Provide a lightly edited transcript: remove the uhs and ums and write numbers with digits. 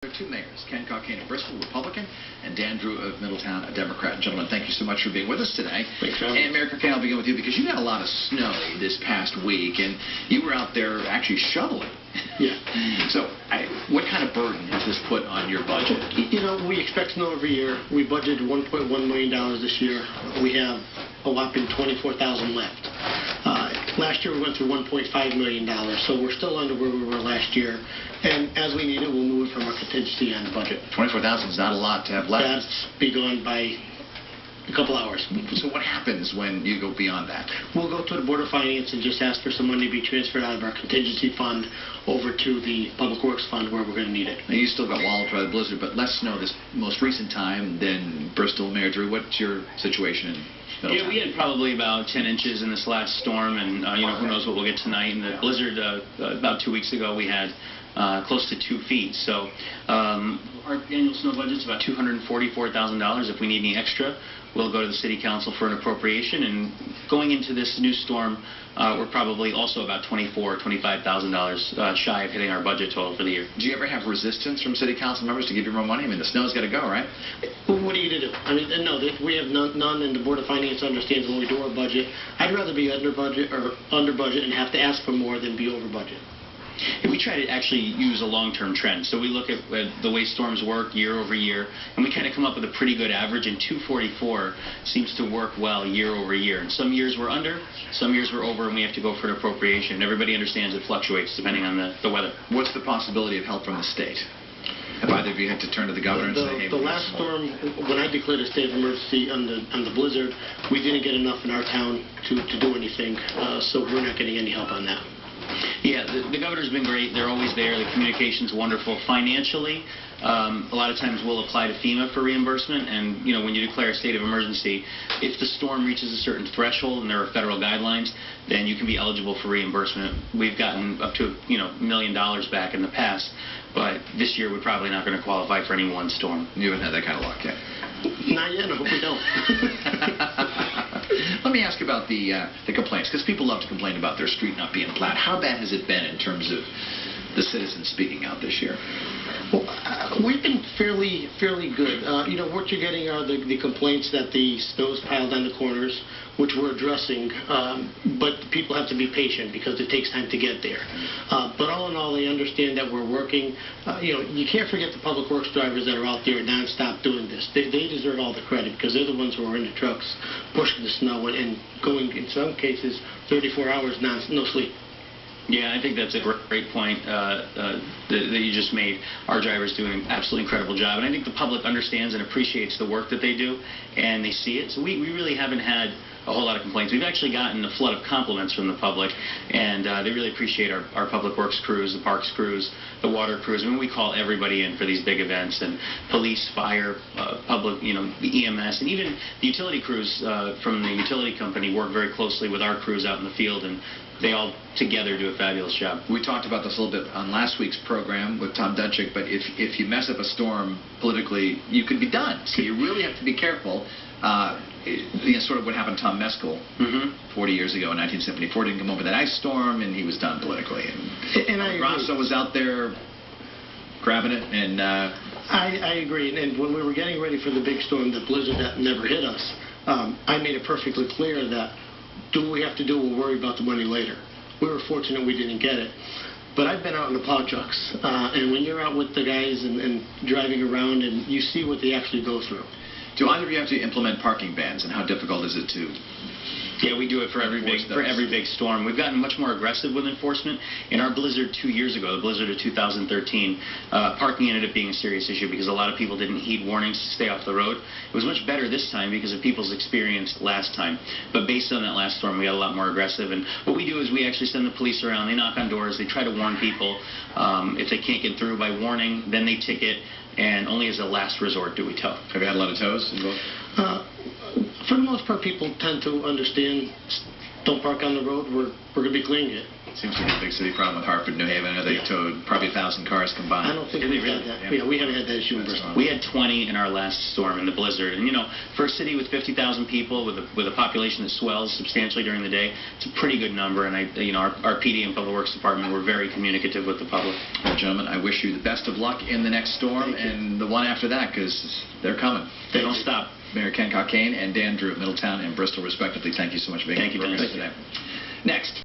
There are two mayors, Ken Cockayne of Bristol, Republican, and Dan Drew of Middletown, a Democrat. Gentlemen, thank you so much for being with us today. Thanks, John. And Mayor Cockayne, I'll begin with you because you got a lot of snow this past week, and you were out there actually shoveling. Yeah. So, what kind of burden has this put on your budget? You know, we expect snow every year. We budgeted $1.1 million this year. We have a whopping $24,000 left. Last year we went through $1.5 million, so we're still under where we were last year. And as we need it, we'll move it from our contingency on the budget. $24,000 is not a lot to have left. That's be gone by a couple hours. So what happens when you go beyond that? We'll go to the Board of Finance and just ask for some money to be transferred out of our contingency fund over to the Public Works Fund where we're going to need it. Now, you still got walloped by the blizzard, but less snow this most recent time than Bristol. Mayor Drew, what's your situation in Middletown? Yeah, we had probably about 10 inches in this last storm, and who knows what we'll get tonight. And the blizzard about 2 weeks ago, we had close to 2 feet. So our annual snow budget is about $244,000. If we need any extra, we'll go to the City Council for an appropriation. And going into this new storm, we're probably also about $24,000, $25,000 shy of hitting our budget total for the year. Do you ever have resistance from City Council members to give you more money? I mean, the snow's got to go, right? Well, what are you going to do? I mean, no, we have none, and the Board of Finance understands when we do our budget. I'd rather be under budget and have to ask for more than be over budget. And we try to actually use a long-term trend. So we look at the way storms work year over year, and we kind of come up with a pretty good average, and 244 seems to work well year over year. And some years we're under, some years we're over, and we have to go for an appropriation. Everybody understands it fluctuates depending on the weather. What's the possibility of help from the state? Have either of you had to turn to the governor and say, hey, the last storm, when I declared a state of emergency on the blizzard, we didn't get enough in our town to do anything, so we're not getting any help on that. Yeah, the governor's been great. They're always there. The communication's wonderful. Financially, a lot of times we'll apply to FEMA for reimbursement, and when you declare a state of emergency, if the storm reaches a certain threshold and there are federal guidelines, then you can be eligible for reimbursement. We've gotten up to $1 million back in the past, but this year we're probably not going to qualify for any one storm. You haven't had that kind of luck yet. Not yet. I hope we don't. Let me ask about the complaints, because people love to complain about their street not being plowed. How bad has it been in terms of the citizens speaking out this year? Well, we've been fairly good. What you're getting are the complaints that the snow's piled on the corners, which we're addressing, but people have to be patient because it takes time to get there. But all in all, they understand that we're working. You can't forget the public works drivers that are out there nonstop doing this. They deserve all the credit because they're the ones who are in the trucks pushing the snow and going, in some cases, 34 hours no sleep. Yeah, I think that's a great point that you just made. Our drivers do an absolutely incredible job, and I think the public understands and appreciates the work that they do, and they see it. So we really haven't had a whole lot of complaints. We've actually gotten a flood of compliments from the public, and they really appreciate our public works crews, the parks crews, the water crews. I mean, we call everybody in for these big events, and police, fire, public, the EMS, and even the utility crews from the utility company work very closely with our crews out in the field, and they all together do a fabulous job. We talked about this a little bit on last week's program with Tom Dunchik, but if you mess up a storm politically, you could be done. So you really have to be careful. Sort of what happened to Tom Meskel 40 years ago in 1974. Didn't come over that ice storm, and he was done politically. And I Rosso was out there grabbing it, and I agree. And when we were getting ready for the big storm, the blizzard that never hit us, I made it perfectly clear that do what we have to do, we'll worry about the money later. We were fortunate we didn't get it. But I've been out in the plow trucks, and when you're out with the guys and driving around, and you see what they actually go through. Do either of you have to implement parking bans, and how difficult is it to? Yeah, we do it for every big storm. We've gotten much more aggressive with enforcement. In our blizzard 2 years ago, the blizzard of 2013, parking ended up being a serious issue because a lot of people didn't heed warnings to stay off the road. It was much better this time because of people's experience last time. But based on that last storm, we got a lot more aggressive. And what we do is we actually send the police around. They knock on doors. They try to warn people. If they can't get through by warning, then they ticket. And only as a last resort do we tow. Have you had a lot of tows involved? For the most part, people tend to understand, don't park on the road, we're going to be cleaning it. Seems to be a big city problem with Hartford, New Haven. I know they towed probably 1,000 cars combined. I don't think Did they we've had really? that. Yeah, we haven't had that issue in Bristol. We had 20 in our last storm in the blizzard, and for a city with 50,000 people, with a population that swells substantially during the day, it's a pretty good number. And our PD and Public Works Department were very communicative with the public. Well, gentlemen, I wish you the best of luck in the next storm and the one after that, because they're coming. They don't stop. Mayor Ken Cockayne and Dan Drew of Middletown and Bristol, respectively. Thank you so much for being Thank you, with us Dennis. today. Next.